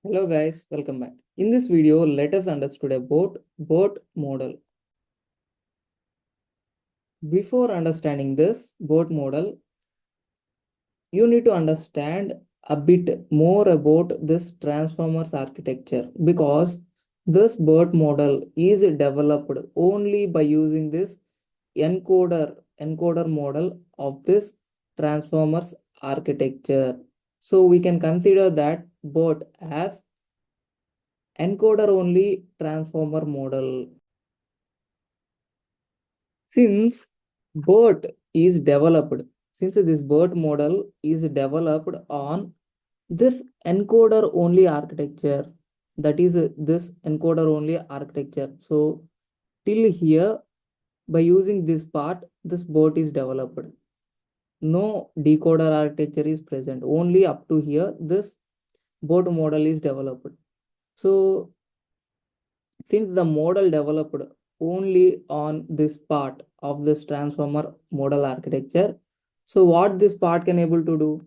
Hello guys, welcome back. In this video, let us understand about BERT model. Before understanding this BERT model, you need to understand a bit more about this transformers architecture because this BERT model is developed only by using this encoder model of this transformers architecture. So we can consider that BERT as encoder only transformer model. Since BERT is developed, since this BERT model is developed on this encoder only architecture, that is this encoder only architecture. So till here, by using this part, this BERT is developed. No decoder architecture is present. Only up to here, this BERT model is developed. So since the model developed only on this part of this transformer model architecture, so what this part can able to do,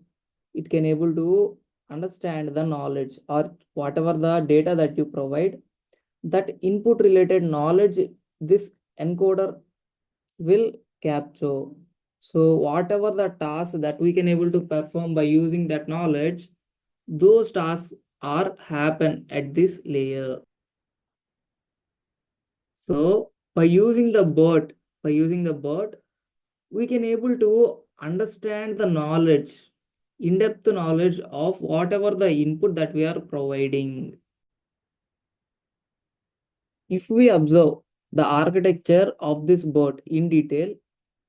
it can able to understand the knowledge or whatever the data that you provide, that input related knowledge this encoder will capture. So whatever the tasks that we can able to perform by using that knowledge, those tasks are happen at this layer. So by using the BERT, we can able to understand the knowledge, in-depth knowledge of whatever the input that we are providing. If we observe the architecture of this BERT in detail,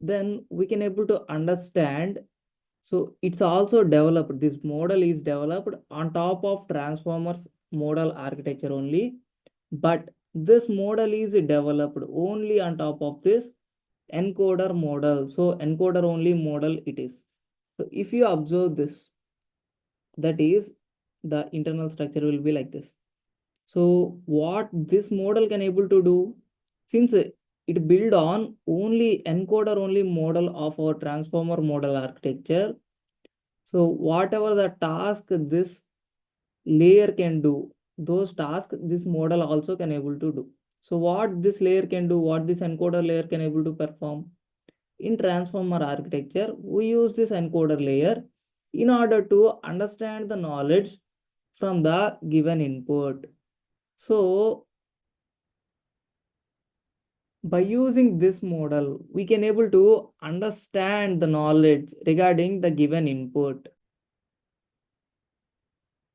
then we can able to understand. So it's also developed, this model is developed on top of transformers model architecture only, but this model is developed only on top of this encoder model. So encoder only model it is. So if you observe this, that is the internal structure will be like this. So what this model can able to do, since it build on only encoder only model of our transformer model architecture, so whatever the task this layer can do, those tasks this model also can able to do. So what this layer can do, what this encoder layer can able to perform, in transformer architecture, we use this encoder layer in order to understand the knowledge from the given input. So by using this model, we can able to understand the knowledge regarding the given input.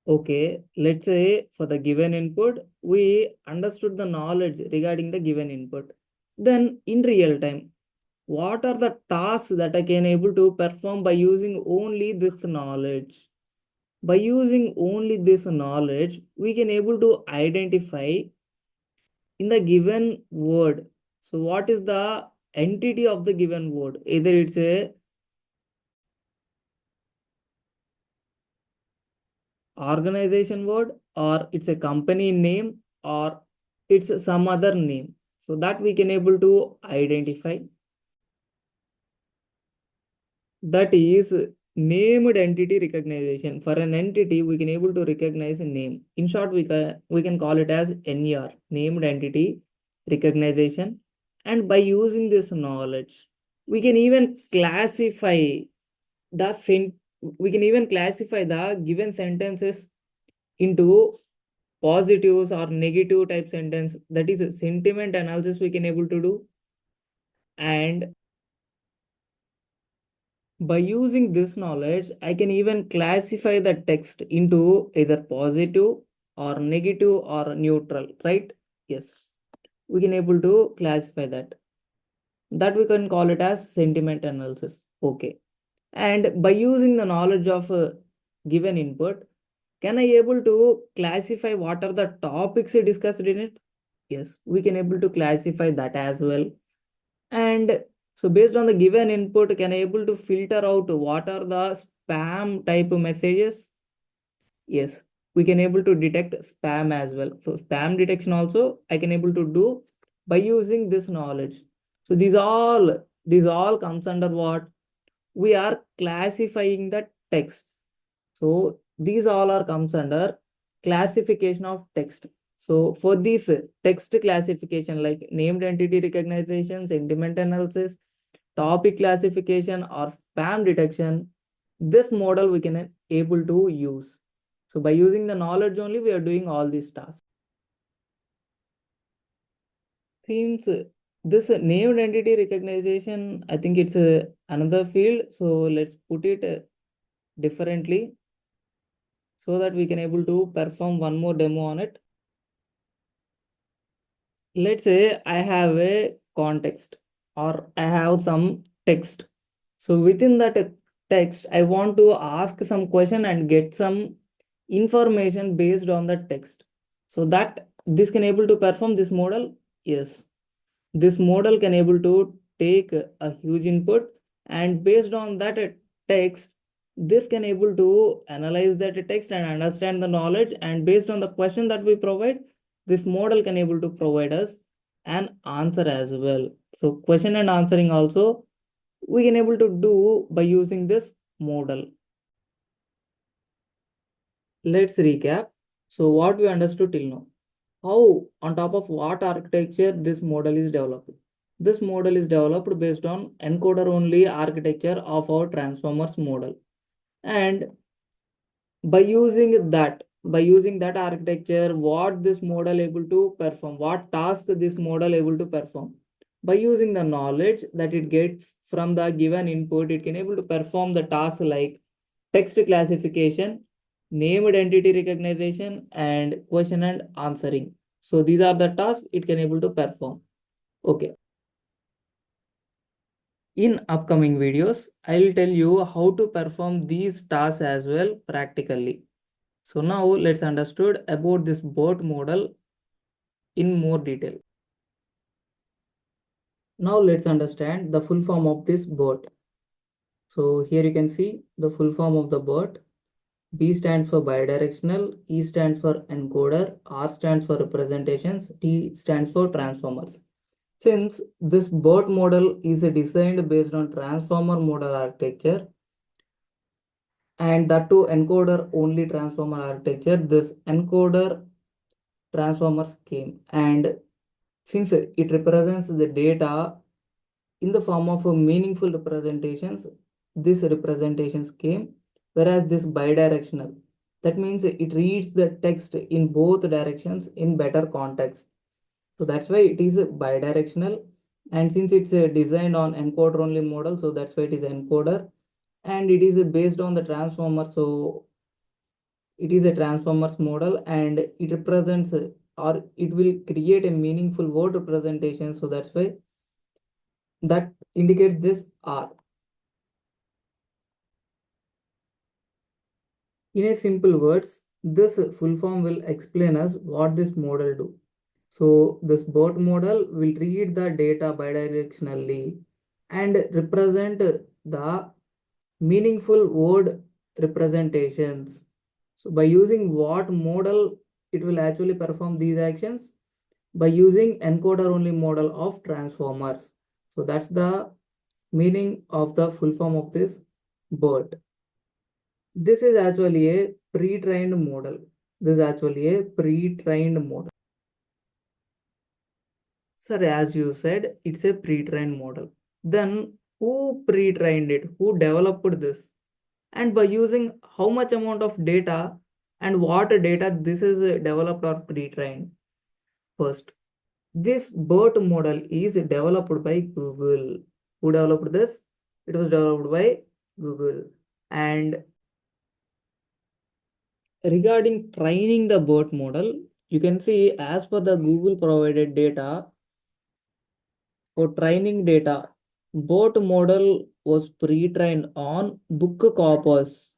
Okay, let's say for the given input, we understood the knowledge regarding the given input. Then in real time, what are the tasks that I can able to perform by using only this knowledge? By using only this knowledge, we can able to identify in the given word. So what is the entity of the given word? Either it's a organization word, or it's a company name, or it's some other name. So that we can able to identify. That is named entity recognition. For an entity, we can able to recognize a name. In short, we can call it as NER, named entity recognition. And by using this knowledge, we can even classify the we can even classify the given sentences into positives or negative type sentence. That is a sentiment analysis we can able to do. And by using this knowledge, I can even classify the text into either positive or negative or neutral, right? Yes, we can able to classify that. That we can call it as sentiment analysis. Okay. And by using the knowledge of a given input, can I able to classify what are the topics discussed in it? Yes, we can able to classify that as well. And so based on the given input, can I able to filter out what are the spam type messages? Yes, we can able to detect spam as well. So spam detection also I can able to do by using this knowledge. So these all comes under what? We are classifying the text. So these all are comes under classification of text. So for this text classification like named entity recognition, sentiment analysis, topic classification or spam detection, this model we can able to use. So by using the knowledge only we are doing all these tasks. Seems this named entity recognition, I think it's another field. So let's put it differently so that we can able to perform one more demo on it. Let's say I have a context or I have some text. So within that text, I want to ask some question and get some information based on the text. So that this can able to perform this model. Yes, this model can able to take a huge input, and based on that text, this can able to analyze that text and understand the knowledge, and based on the question that we provide, this model can able to provide us an answer as well. So question and answering also we can able to do by using this model. Let's recap. So what we understood till now, how on top of what architecture this model is developed. This model is developed based on encoder only architecture of our transformers model. And by using that architecture, what this model able to perform, what task this model able to perform. By using the knowledge that it gets from the given input, it can able to perform the task like text classification, named entity recognition, and question and answering. So these are the tasks it can able to perform. Okay. In upcoming videos, I will tell you how to perform these tasks as well practically. So now let's understood about this BERT model in more detail. Now let's understand the full form of this BERT. So here you can see the full form of the BERT. B stands for bidirectional, E stands for encoder, R stands for representations, T stands for transformers. Since this BERT model is designed based on transformer model architecture, and that too encoder only transformer architecture, this encoder transformer scheme, and since it represents the data in the form of a meaningful representations, this representation scheme, whereas this bidirectional, that means it reads the text in both directions in better context. So that's why it is bidirectional, and since it's designed on encoder only model, so that's why it is encoder, and it is based on the transformer, so it is a transformers model, and it represents or it will create a meaningful word representation, so that's why that indicates this R. In a simple words, this full form will explain us what this model do. So this BERT model will read the data bidirectionally and represent the meaningful word representations. So by using what model it will actually perform these actions? By using encoder only model of transformers. So that's the meaning of the full form of this BERT. This is actually a pre-trained model. This is actually a pre-trained model. Sir, as you said, it's a pre-trained model. Then who pre-trained it? Who developed this? And by using how much amount of data and what data this is developed or pre-trained? First, this BERT model is developed by Google. Who developed this? It was developed by Google. And regarding training the BERT model, you can see as per the Google provided data, for training data, BERT model was pre-trained on book corpus,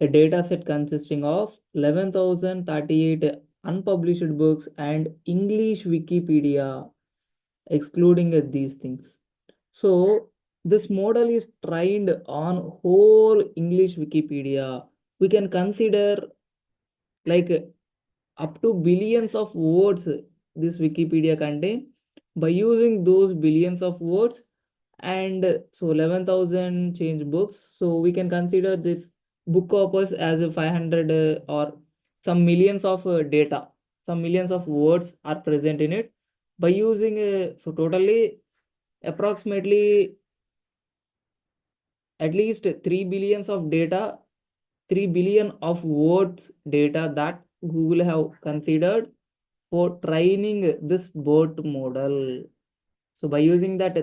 a dataset consisting of 11,038 unpublished books and English Wikipedia, excluding these things. So this model is trained on whole English Wikipedia. We can consider like up to billions of words this Wikipedia contain. By using those billions of words, and so 11,000 change books, so we can consider this book corpus as a 500 or some millions of data, some millions of words are present in it. By using so totally approximately at least 3 billions of data, 3 billion of words data that Google have considered for training this BERT model. So by using that,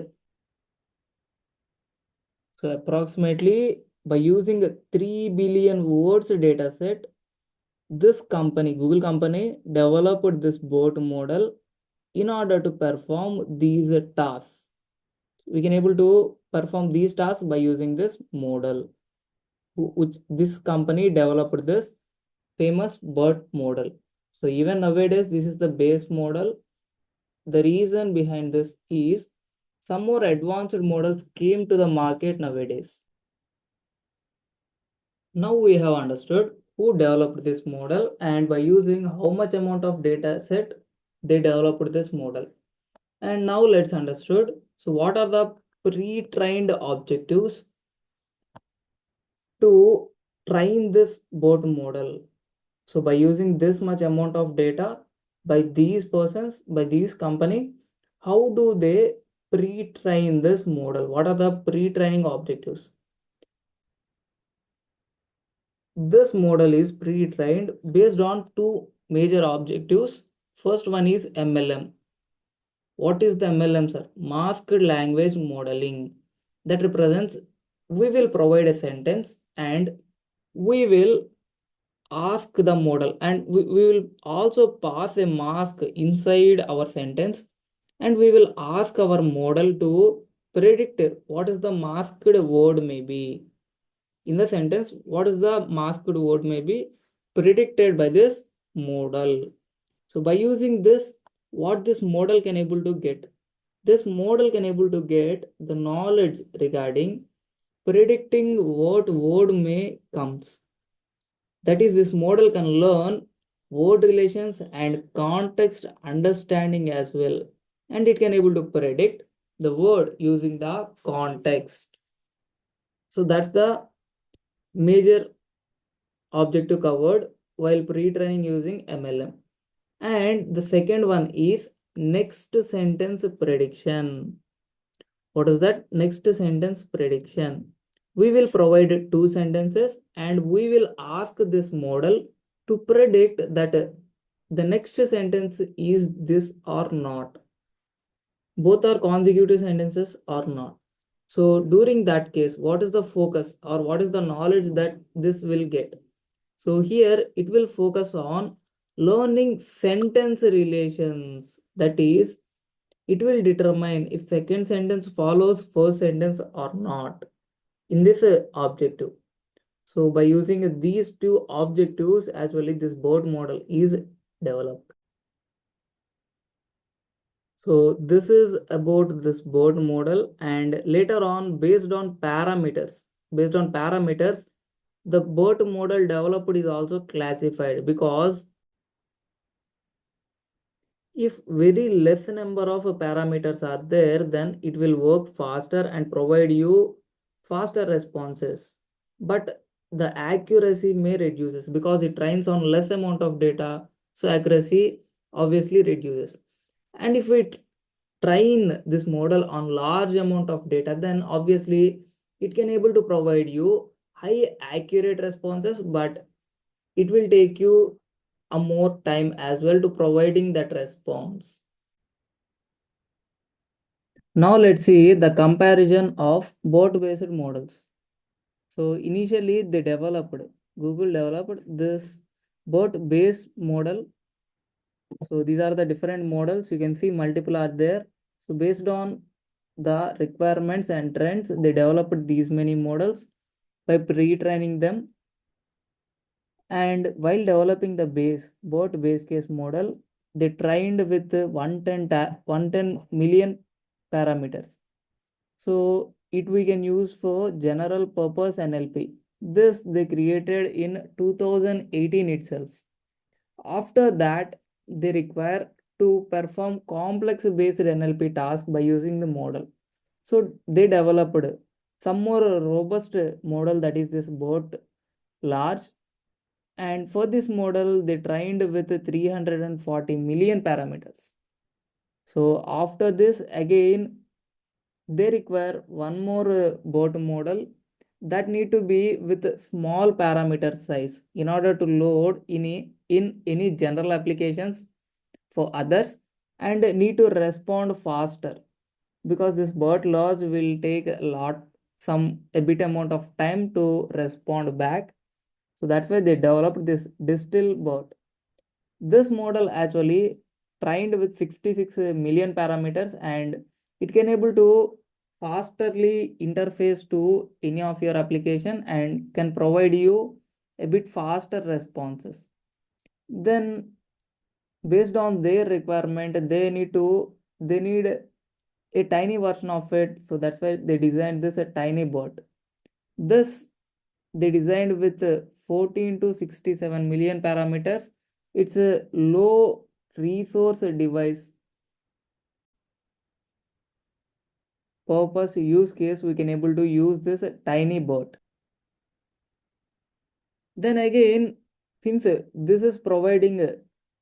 so approximately by using a 3 billion words data set, this company, Google company, developed this BERT model in order to perform these tasks. We can able to perform these tasks by using this model, which this company developed this famous BERT model. So even nowadays, this is the base model. The reason behind this is some more advanced models came to the market nowadays. Now we have understood who developed this model and by using how much amount of data set they developed this model. And now let's understood. So what are the pre-trained objectives to train this BERT model? So by using this much amount of data by these persons, by these company, how do they pre-train this model? What are the pre-training objectives? This model is pre-trained based on two major objectives. First one is MLM. What is the MLM, sir? Masked language modeling. That represents we will provide a sentence and we will ask the model and we will also pass a mask inside our sentence and we will ask our model to predict what is the masked word may be in the sentence, what is the masked word may be predicted by this model. So by using this, what this model can able to get? This model can able to get the knowledge regarding predicting what word may comes. That is, this model can learn word relations and context understanding as well. And it can able to predict the word using the context. So that's the major objective covered while pre-training using MLM. And the second one is next sentence prediction. What is that? Next sentence prediction. We will provide two sentences and we will ask this model to predict that the next sentence is this or not. Both are consecutive sentences or not. So during that case, what is the focus or what is the knowledge that this will get? So here it will focus on learning sentence relations. That is, it will determine if second sentence follows first sentence or not in this objective. So by using these two objectives, actually this BERT model is developed. So this is about this BERT model and later on based on parameters, the BERT model developed is also classified because if very less number of parameters are there, then it will work faster and provide you faster responses. But the accuracy may reduces because it trains on less amount of data. So accuracy obviously reduces. And if we train this model on large amount of data, then obviously it can able to provide you high accurate responses, but it will take you a more time as well to providing that response. Now let's see the comparison of BERT-based models. So initially Google developed this BERT-based model. So these are the different models. You can see multiple are there. So based on the requirements and trends, they developed these many models by pre-training them. And while developing the BERT base case model, they trained with 110 million parameters. So it we can use for general purpose NLP. This they created in 2018 itself. After that, they require to perform complex based NLP task by using the model. So they developed some more robust model, that is this BERT Large. And for this model, they trained with 340 million parameters. So after this, again, they require one more BERT model that need to be with small parameter size in order to load in any general applications for others, and need to respond faster, because this BERT Large will take a bit amount of time to respond back. So that's why they developed this distill BERT. This model actually trained with 66 million parameters, and it can able to fasterly interface to any of your application and can provide you a bit faster responses. Then based on their requirement, they need a tiny version of it. So that's why they designed this a tiny bot. This they designed with 14 to 67 million parameters. It's a low resource device purpose use case. We can able to use this tiny bot. Then again, since this is providing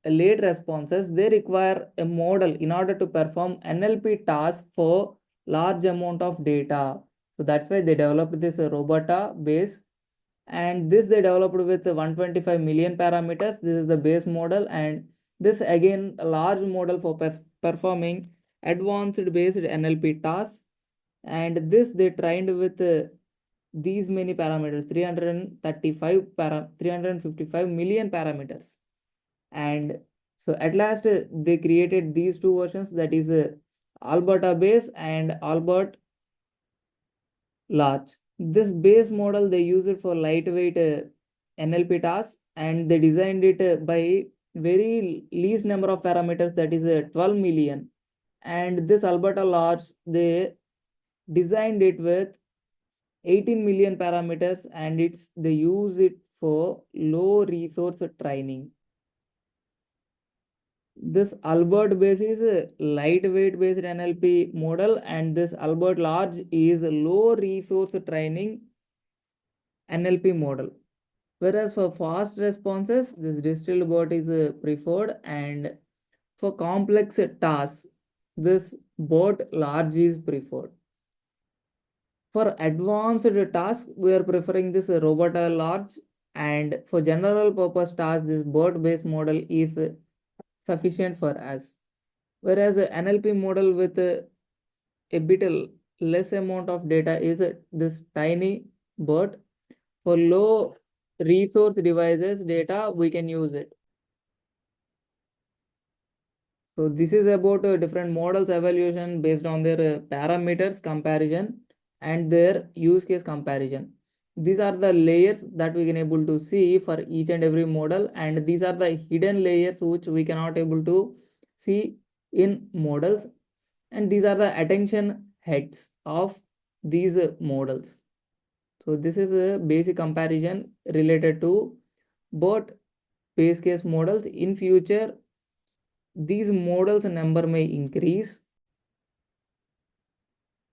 late responses, they require a model in order to perform NLP tasks for large amount of data. So that's why they developed this robota base, and this they developed with 125 million parameters. This is the base model, and this again a large model for performing advanced based NLP tasks. And this they trained with these many parameters, 355 million parameters. And so at last they created these two versions, that is Alberta base and Albert Large. This base model they use it for lightweight NLP tasks, and they designed it by very least number of parameters, that is 12 million. And this Alberta Large, they designed it with 18 million parameters, and they use it for low resource training. This Albert base is a lightweight based NLP model, and this Albert Large is a low resource training NLP model. Whereas for fast responses, this distilled BERT is preferred, and for complex tasks, this BERT Large is preferred. For advanced tasks, we are preferring this robot large, and for general purpose tasks, this BERT based model is sufficient for us. Whereas the NLP model with a bit less amount of data is this tiny BERT. For low resource devices data, we can use it. So this is about different models evaluation based on their parameters comparison and their use case comparison. These are the layers that we can able to see for each and every model, and these are the hidden layers which we cannot able to see in models, and these are the attention heads of these models. So this is a basic comparison related to both base case models. In future, these models number may increase.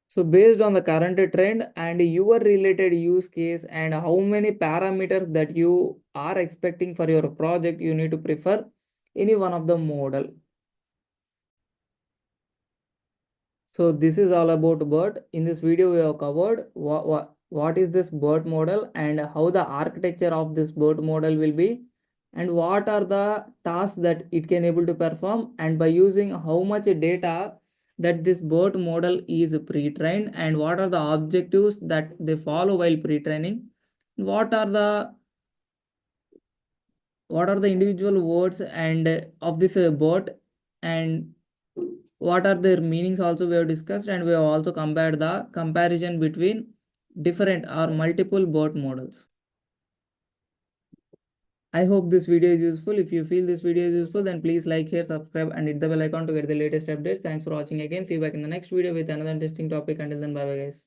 So based on the current trend and your related use case and how many parameters that you are expecting for your project, you need to prefer any one of the model. So this is all about BERT. In this video, we have covered what is this BERT model and how the architecture of this BERT model will be, and what are the tasks that it can able to perform, and by using how much data that this BERT model is pre-trained, and what are the objectives that they follow while pre-training, what are the individual words and of this BERT, and what are their meanings also we have discussed, and we have also compared the comparison between different or multiple BERT models. I hope this video is useful. If you feel this video is useful, then please like, share, subscribe, and hit the bell icon to get the latest updates. Thanks for watching again. See you back in the next video with another interesting topic. Until then, bye bye guys.